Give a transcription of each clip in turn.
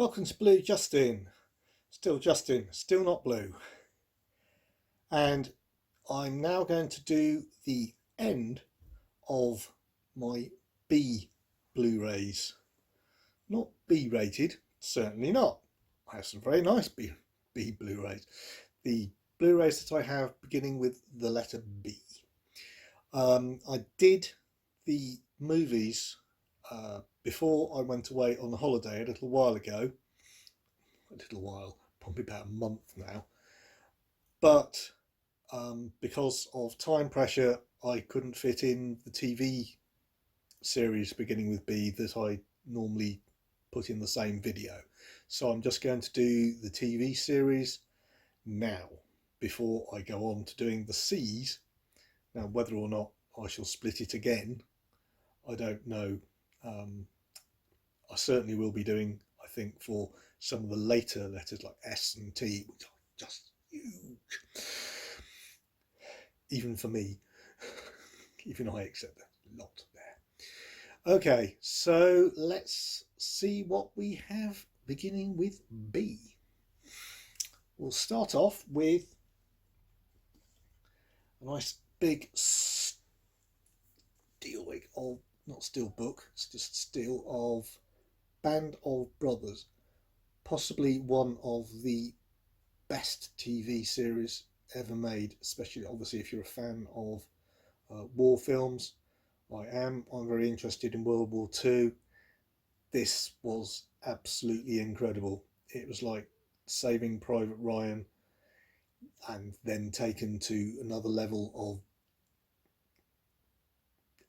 Welcome to Blue Justin. Still Justin, still not blue. And I'm now going to do the end of my B Blu-rays. Not B rated, certainly not. I have some very nice B Blu-rays. The Blu-rays that I have beginning with the letter B. I did the movies before I went away on holiday a little while ago. Probably about a month now. But because of time pressure, I couldn't fit in the TV series beginning with B that I normally put in the same video. So I'm just going to do the TV series now before I go on to doing the C's. Now, whether or not I shall split it again, I don't know. I certainly will be doing, I think, for some of the later letters like S and T, which are just huge. Even for me, even I accept that lot there. Okay, so let's see what we have beginning with B. We'll start off with a nice big Steelbook, of not Steelbook, it's just steel, of Band of Brothers, possibly one of the best TV series ever made, especially obviously if you're a fan of war films. I'm very interested in World War II. This was absolutely incredible. It was like Saving Private Ryan and then taken to another level of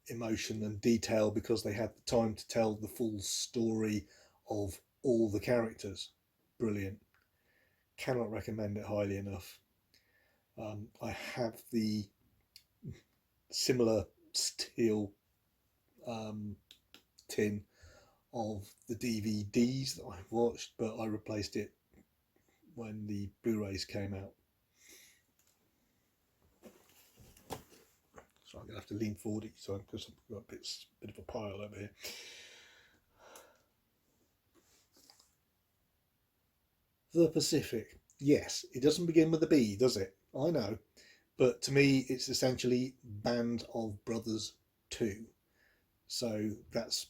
emotion and detail because they had the time to tell the full story of all the characters. Brilliant. Cannot recommend it highly enough. I have the similar steel tin of the DVDs that I've watched, but I replaced it when the Blu-rays came out. So I'm going to have to lean forward each time because I've got a bit of a pile over here. The Pacific. Yes, it doesn't begin with a B, does it? I know. But to me, it's essentially Band of Brothers 2. So that's,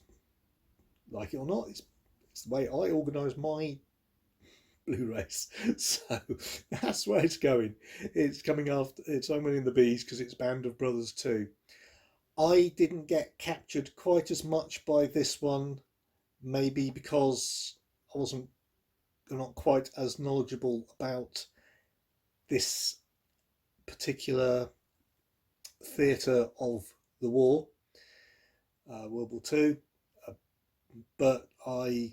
like it or not, it's the way I organise my Blu-rays. So that's where it's going. It's coming after, it's only in the B's because it's Band of Brothers 2. I didn't get captured quite as much by this one, maybe because I wasn't not quite as knowledgeable about this particular theatre of the war, World War II, but I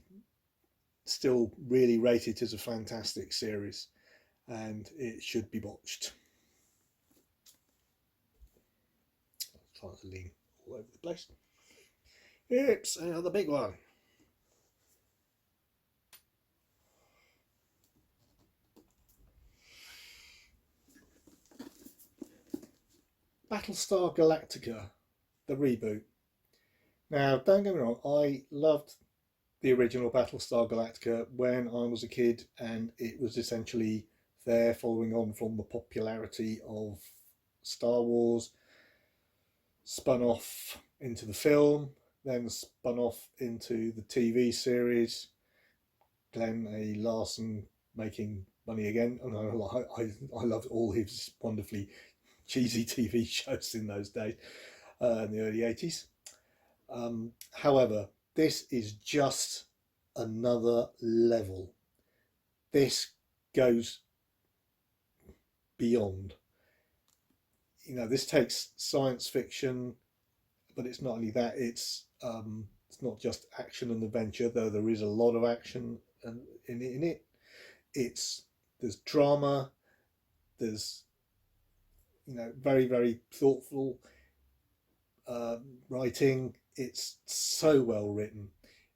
still really rate it as a fantastic series and it should be watched. I'm trying to lean all over the place. It's another big one. Battlestar Galactica, the reboot. Now, don't get me wrong, I loved the original Battlestar Galactica when I was a kid, and it was essentially there following on from the popularity of Star Wars, spun off into the film, then spun off into the TV series, Glenn A. Larson making money again. And I loved all his wonderfully cheesy TV shows in those days, in the early 80s. However, this is just another level. This goes beyond. You know, this takes science fiction, but it's not only that, it's not just action and adventure, though there is a lot of action in it. There's drama, there's, you know, very, very thoughtful writing. It's so well written,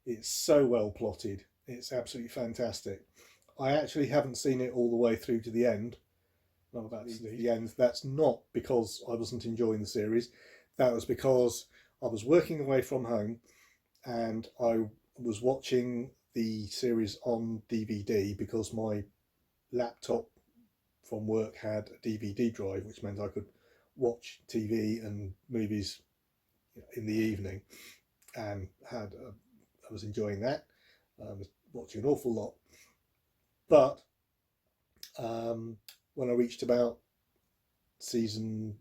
it's so well plotted, it's absolutely fantastic. I actually haven't seen it all the way through to the end. Not about the end. That's not because I wasn't enjoying the series. That was because I was working away from home and I was watching the series on DVD because my laptop from work had a DVD drive, which meant I could watch TV and movies in the evening, and I was enjoying that. I was watching an awful lot, but when I reached about season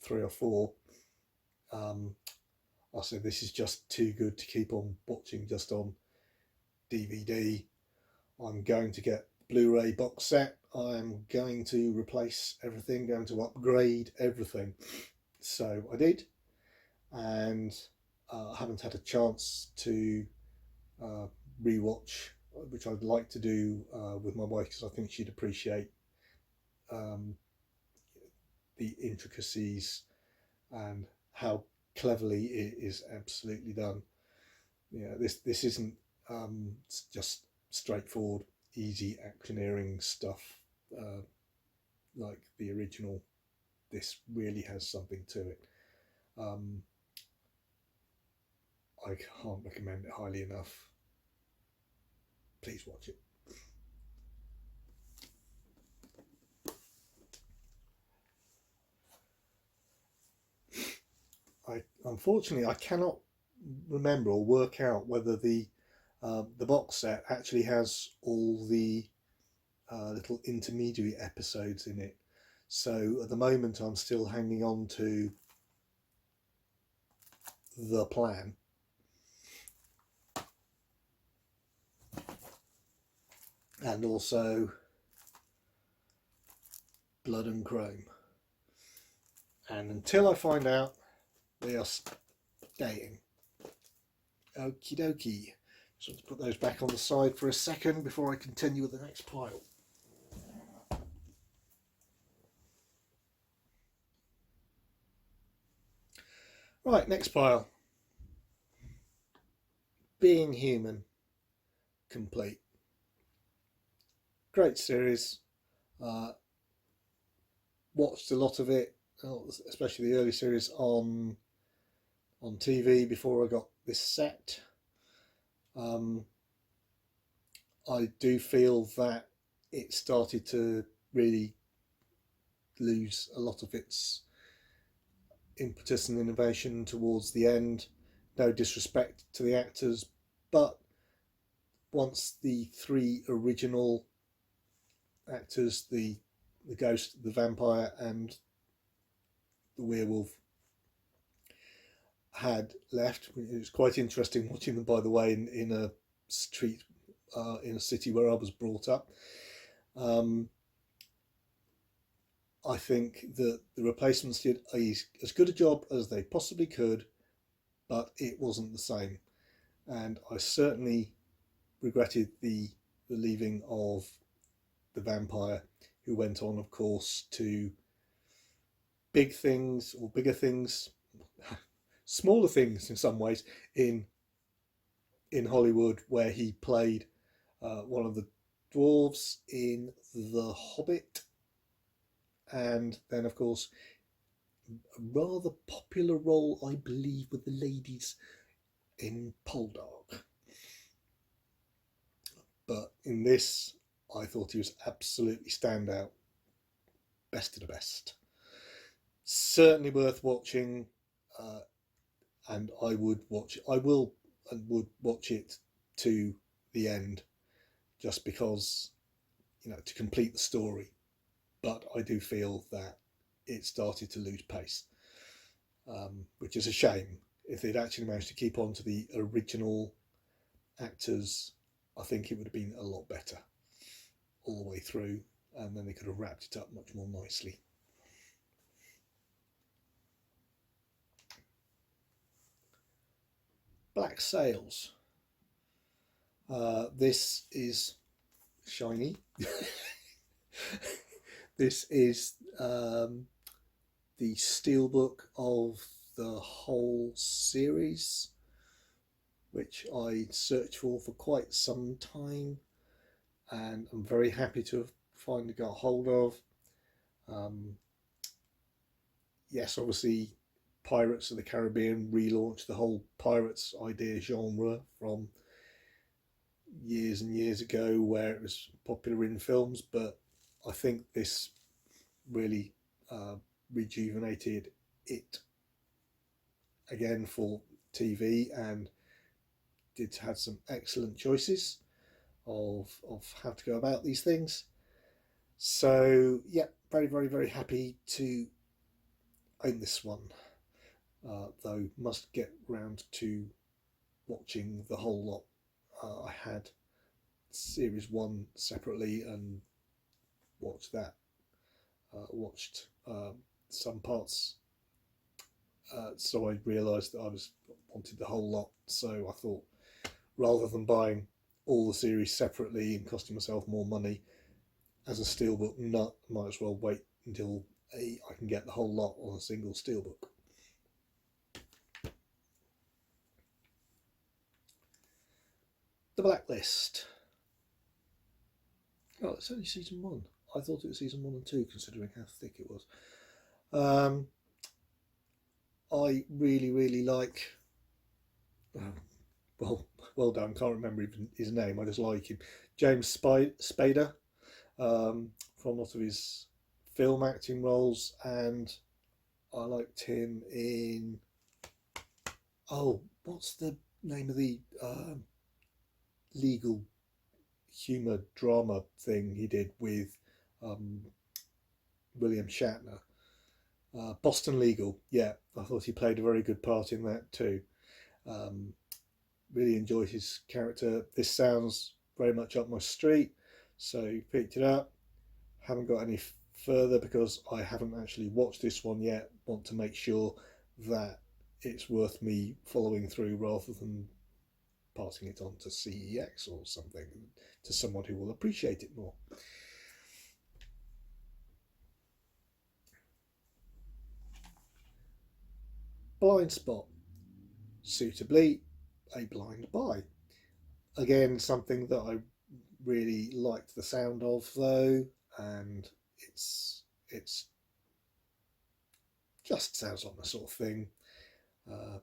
3 or 4, I said this is just too good to keep on watching just on DVD. I'm going to get Blu-ray box set. I'm going to replace everything, going to upgrade everything. So I did, and I haven't had a chance to rewatch, which I'd like to do with my wife, because I think she'd appreciate the intricacies and how cleverly it is absolutely done. Yeah, this isn't just straightforward, easy actioneering stuff like the original. This really has something to it. I can't recommend it highly enough. Please watch it. Unfortunately, I cannot remember or work out whether the box set actually has all the little intermediary episodes in it. So at the moment, I'm still hanging on to The Plan. And also Blood and Chrome. And until I find out, they are staying. Okie dokie. Just want to put those back on the side for a second before I continue with the next pile. Right, next pile. Being Human, complete. Great series. Watched a lot of it, especially the early series on TV before I got this set. I do feel that it started to really lose a lot of its impetus and innovation towards the end. No disrespect to the actors, but once the 3 original actors, the ghost, the vampire, and the werewolf, had left, it was quite interesting watching them, by the way, in a street in a city where I was brought up. I think that the replacements did as good a job as they possibly could, but it wasn't the same. And I certainly regretted the leaving of the vampire, who went on, of course, to big things, or bigger things, smaller things in some ways, in Hollywood, where he played one of the dwarves in The Hobbit, and then, of course, a rather popular role, I believe, with the ladies in Poldark. But in this, I thought he was absolutely standout, best of the best. Certainly worth watching, and I would watch it to the end, just because, to complete the story. But I do feel that it started to lose pace, which is a shame. If they'd actually managed to keep on to the original actors, I think it would have been a lot better all the way through, and then they could have wrapped it up much more nicely. Black Sails. This is shiny. This is the Steelbook of the whole series, which I searched for quite some time, and I'm very happy to have finally got hold of. Yes, obviously, Pirates of the Caribbean relaunched the whole pirates idea genre from years and years ago where it was popular in films, but I think this really rejuvenated it again for TV, and did had some excellent choices of how to go about these things. So yeah, very very very happy to own this one. Though must get round to watching the whole lot. I had series one separately and watched that. Watched some parts, so I realised that I was wanted the whole lot. So I thought, rather than buying all the series separately and costing myself more money as a steelbook nut, might as well wait until I can get the whole lot on a single steelbook. The Blacklist. Oh, it's only season one. I thought it was season one and two, considering how thick it was. Um, I really, really like. Uh, well, well done. Can't remember even his name. I just like him. James Spader, from a lot of his film acting roles, and I liked him in. Oh, what's the name of the legal humor drama thing he did with um, William Shatner? Boston Legal. Yeah, I thought he played a very good part in that too. Um, really enjoyed his character. This sounds very much up my street, so picked it up. Haven't got any further because I haven't actually watched this one yet. Want to make sure that it's worth me following through rather than passing it on to CEX or something, to someone who will appreciate it more. Blindspot, suitably a blind buy. Again, something that I really liked the sound of though, and it's just sounds like my sort of thing. Uh,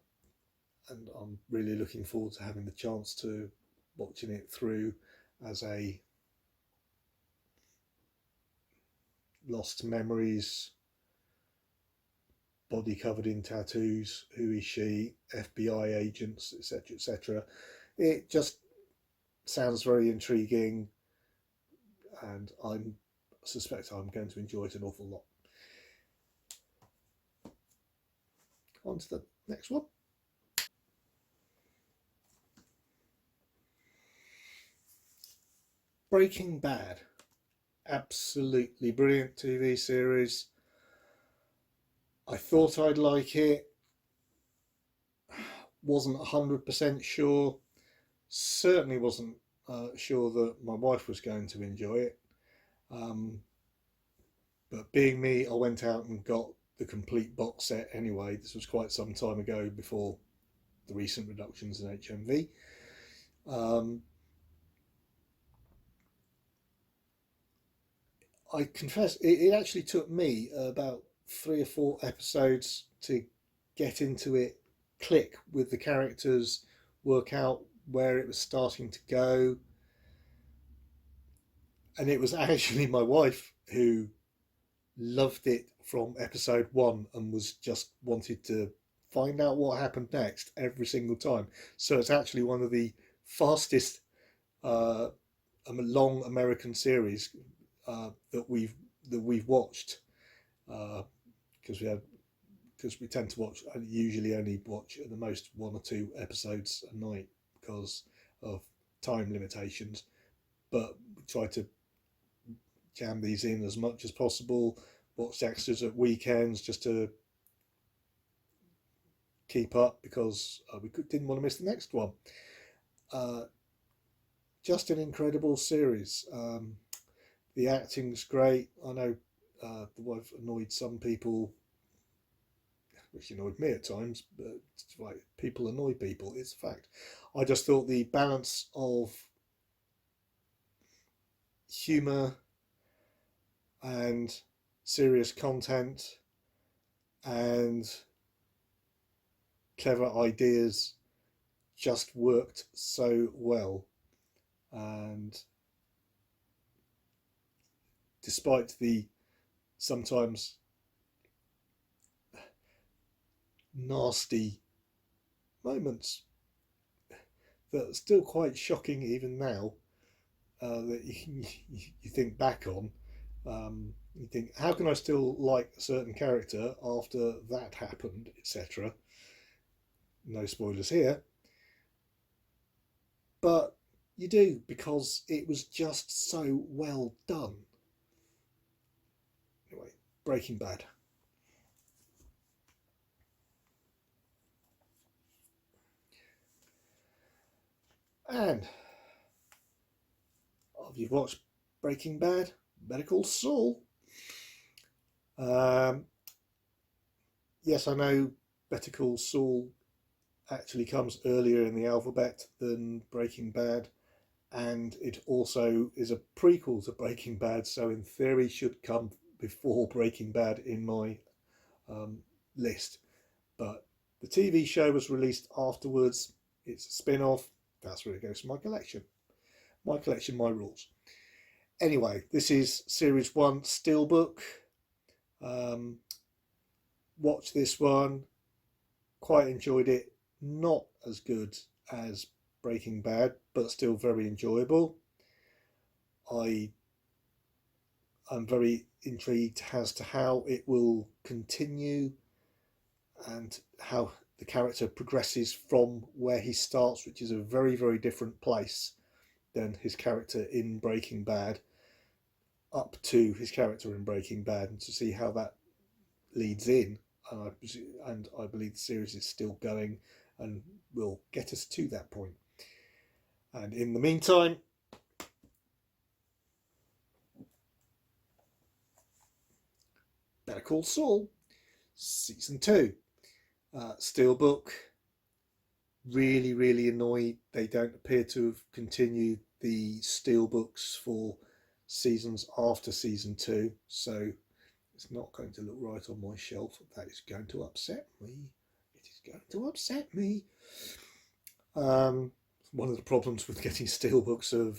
and I'm really looking forward to having the chance to watching it through as a lost memories, body covered in tattoos, who is she, FBI agents, etc., etc. It just sounds very intriguing, and I suspect I'm going to enjoy it an awful lot. On to the next one. Breaking Bad. Absolutely brilliant TV series. I thought I'd like it. Wasn't 100% sure. Certainly wasn't sure that my wife was going to enjoy it. Um, but being me, I went out and got the complete box set anyway. This was quite some time ago, before the recent reductions in HMV. Um, I confess, it actually took me about 3 or 4 episodes to get into it, click with the characters, work out where it was starting to go. And it was actually my wife who loved it from episode one and was just wanted to find out what happened next every single time. So it's actually one of the fastest uh, long American series that we've watched, because we had because we tend to watch. I usually only watch at the most 1 or 2 episodes a night because of time limitations. But we try to jam these in as much as possible. Watch extras at weekends just to keep up because didn't want to miss the next one. Uh, just an incredible series. The acting's great. I know the wife annoyed some people, which annoyed me at times, but it's like people annoy people. It's a fact. I just thought the balance of humour and serious content and clever ideas just worked so well. And despite the sometimes nasty moments that are still quite shocking even now, that you think back on, you think, how can I still like a certain character after that happened, etc. No spoilers here, but you do, because it was just so well done. Anyway, Breaking Bad. And if you've watched Breaking Bad, Better Call Saul. Yes, I know Better Call Saul actually comes earlier in the alphabet than Breaking Bad, and it also is a prequel to Breaking Bad, so in theory should come before Breaking Bad in my list. But the TV show was released afterwards. It's a spin-off. That's where it goes to my collection. My collection, my rules. Anyway, this is series 1, Steelbook. Watch this one. Quite enjoyed it. Not as good as Breaking Bad, but still very enjoyable. I'm very intrigued as to how it will continue and how the character progresses from where he starts, which is a very, very different place than his character in Breaking Bad, up to his character in Breaking Bad, and to see how that leads in. And I believe the series is still going and will get us to that point. And in the meantime, Better Call Saul, Season 2. Steelbook, really, really annoyed they don't appear to have continued the Steelbooks for seasons after Season 2. So it's not going to look right on my shelf. That is going to upset me. It is going to upset me. One of the problems with getting steelbooks of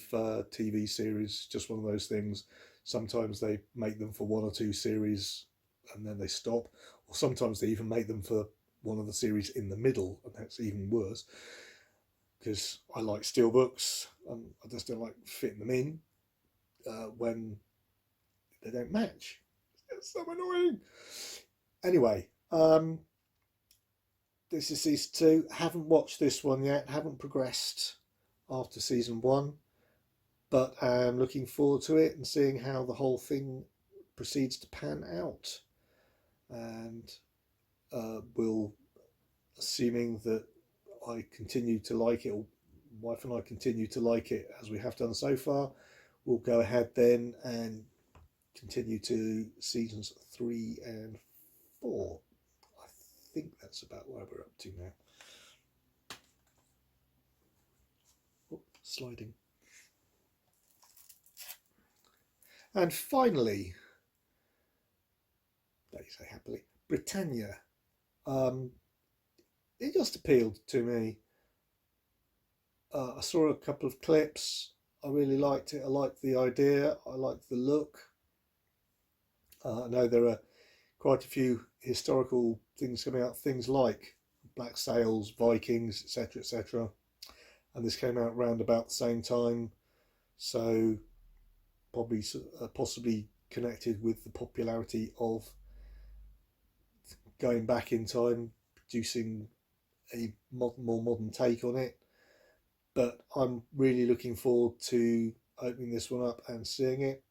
TV series, just one of those things. Sometimes they make them for 1 or 2 series and then they stop, or sometimes they even make them for one of the series in the middle, and that's even worse. Because I like steelbooks, I just don't like fitting them in when they don't match. It's so annoying. Anyway, this is season 2. Haven't watched this one yet. Haven't progressed after season 1, but I'm looking forward to it and seeing how the whole thing proceeds to pan out. And will, assuming that I continue to like it, or wife and I continue to like it as we have done so far, we'll go ahead then and continue to seasons 3 and 4. I think that's about where we're up to now. Oh, sliding. And finally, they say happily, Britannia. It just appealed to me. I saw a couple of clips. I really liked it. I liked the idea. I liked the look. I know there are quite a few historical things coming out, things like Black Sails, Vikings, etc., etc. And this came out round about the same time, so probably possibly connected with the popularity of going back in time, producing a more modern take on it. But I'm really looking forward to opening this one up and seeing it.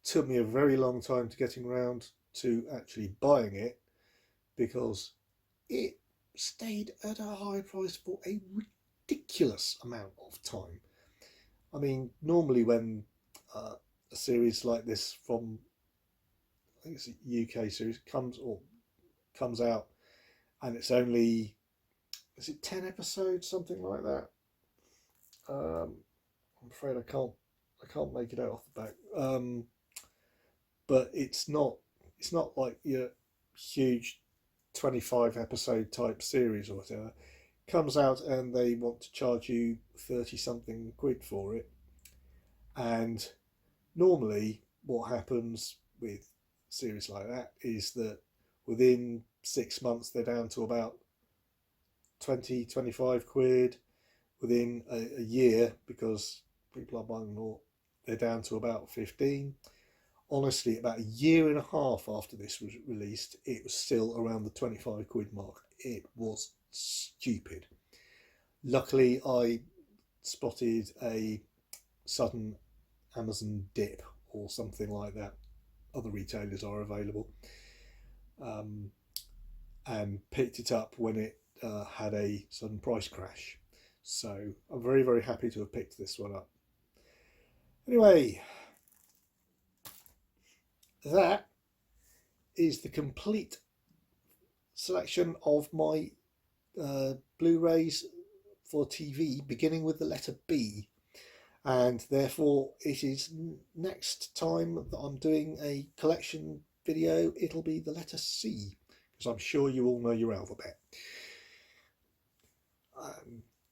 Took me a very long time to getting around to actually buying it, because it stayed at a high price for a ridiculous amount of time. I mean, normally when a series like this from, I think it's a UK series, comes out, and it's only, is it 10 episodes, something like that? I'm afraid I can't make it out off the back. But it's not like your huge 25 episode type series or whatever. Comes out and they want to charge you 30 something quid for it. And normally what happens with series like that is that within 6 months they're down to about 20, 25 quid. Within a year, because people are buying more, they're down to about 15. Honestly, about a year and a half after this was released, it was still around the 25 quid mark. It was stupid. Luckily, I spotted a sudden Amazon dip or something like that. Other retailers are available, um, and picked it up when it had a sudden price crash. So I'm very, very happy to have picked this one up. Anyway, that is the complete selection of my Blu-rays for TV, beginning with the letter B. And therefore it is next time that I'm doing a collection video, it'll be the letter C, because I'm sure you all know your alphabet.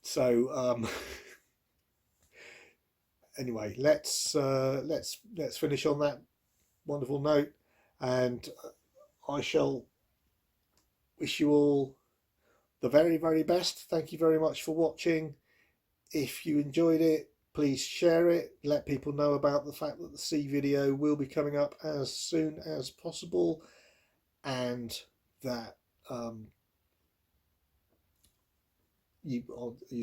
So anyway, let's finish on that wonderful note, and I shall wish you all the very, very best. Thank you very much for watching. If you enjoyed it, please share it. Let people know about the fact that the C video will be coming up as soon as possible, and that you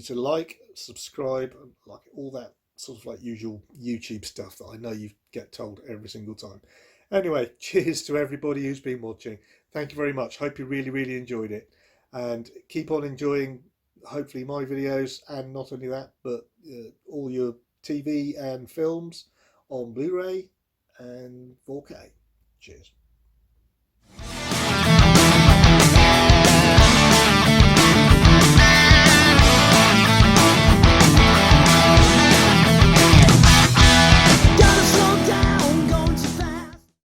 to like, subscribe, and like all that sort of like usual YouTube stuff that I know you get told every single time. Anyway, cheers to everybody who's been watching. Thank you very much. Hope you really, really enjoyed it, and keep on enjoying hopefully my videos, and not only that, but all your TV and films on Blu-ray and 4K. Cheers.